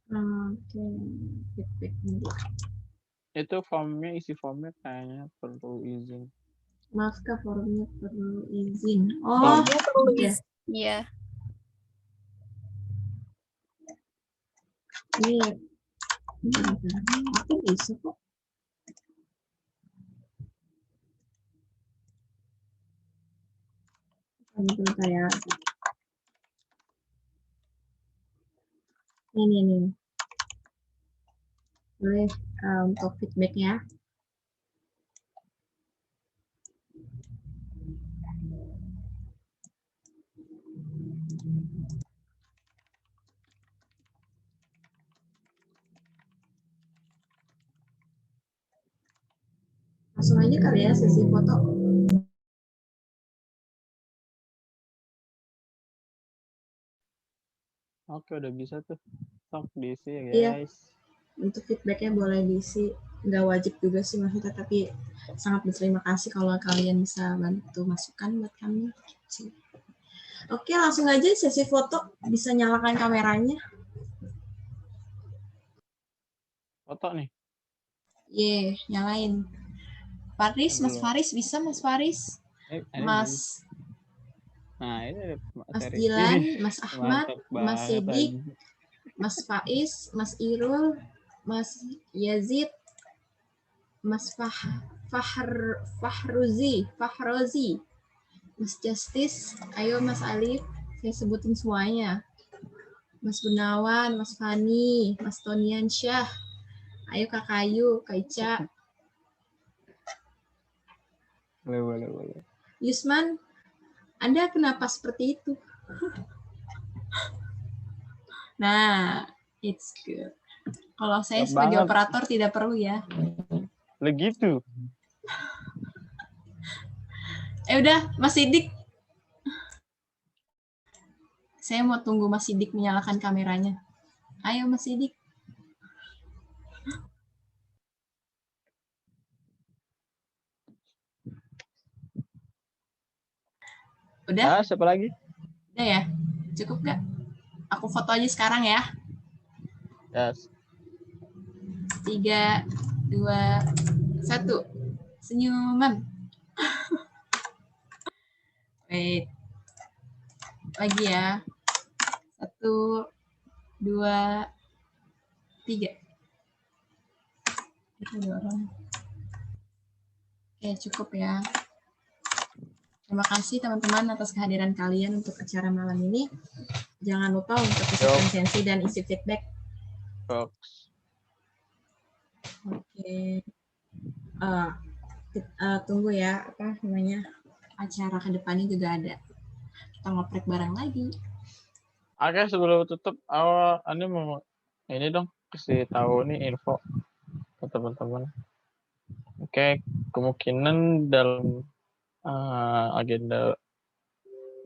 Oke, feedback dulu. Itu isi formnya kayaknya perlu izin. Maaf, Kak, forumnya perlu izin. Oh, Oh, dia perlu oke. izin. Iya. Ini aku bisa kok. Bentar ya. Ini. Boleh untuk feedbacknya. Langsung aja kali ya sesi foto. Oke, udah bisa tuh. Sok diisi ya Iya. guys. Untuk feedbacknya boleh diisi. Nggak wajib juga sih maksudnya, tapi sangat berterima kasih kalau kalian bisa bantu masukan buat kami. Oke, langsung aja sesi foto. Bisa nyalakan kameranya. Foto nih. Nyalain. Faris, Mas Belum. Faris, bisa Mas Faris? Mas Nah, ini ada Mas materi. Dilan, Ih, Mas Ahmad, mantap Mas banget Sidik, anjing. Mas Faiz, Mas Irul, Mas Yazid, Mas Fahrozi, Mas Justice, ayo Mas Alif, saya sebutin semuanya. Mas Gunawan, Mas Fani, Mas Tonian Syah, ayo Kak Kayu, Kak Ica, Boleh. Yusman, Anda kenapa seperti itu? Nah, it's good. Kalau saya Siap sebagai banget. operator tidak perlu ya. Begitu. Udah, Mas Sidik. Saya mau tunggu Mas Sidik menyalakan kameranya. Ayo Mas Sidik. Udah? Siapa lagi? Udah ya? Cukup gak? Aku foto aja sekarang ya. Yes. 3, 2, 1. Senyuman. Wait. Lagi ya. 1, 2, 3. Kita dorong. Oke, cukup ya. Terima kasih teman-teman atas kehadiran kalian untuk acara malam ini. Jangan lupa untuk isi konsensi dan isi feedback. Oke. Tunggu ya, apa namanya, acara kedepannya juga ada. Kita ngoprek bareng lagi. Oke, sebelum tutup, ini mau ini dong kasih tahu nih info ke teman-teman. Oke, kemungkinan dalam agenda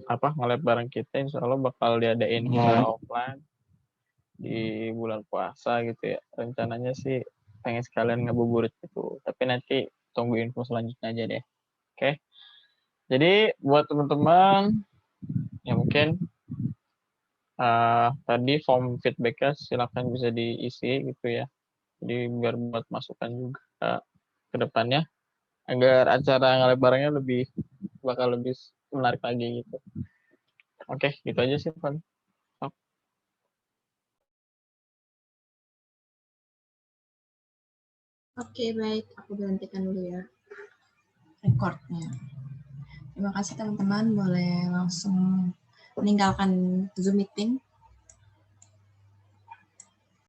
apa nge-lab bareng kita insya Allah bakal diadain secara offline di bulan puasa gitu ya. Rencananya sih pengen sekalian ngabuburit gitu, tapi nanti tunggu info selanjutnya aja deh. Oke, jadi buat teman-teman yang mungkin tadi form feedbacknya silakan bisa diisi gitu ya, jadi biar buat masukan juga ke depannya agar acara nge-lab barengnya bakal lebih menarik lagi gitu. Oke, gitu aja sih Van. Oke, baik. Aku berhentikan dulu ya recordnya. Terima kasih teman-teman. Boleh langsung meninggalkan Zoom meeting.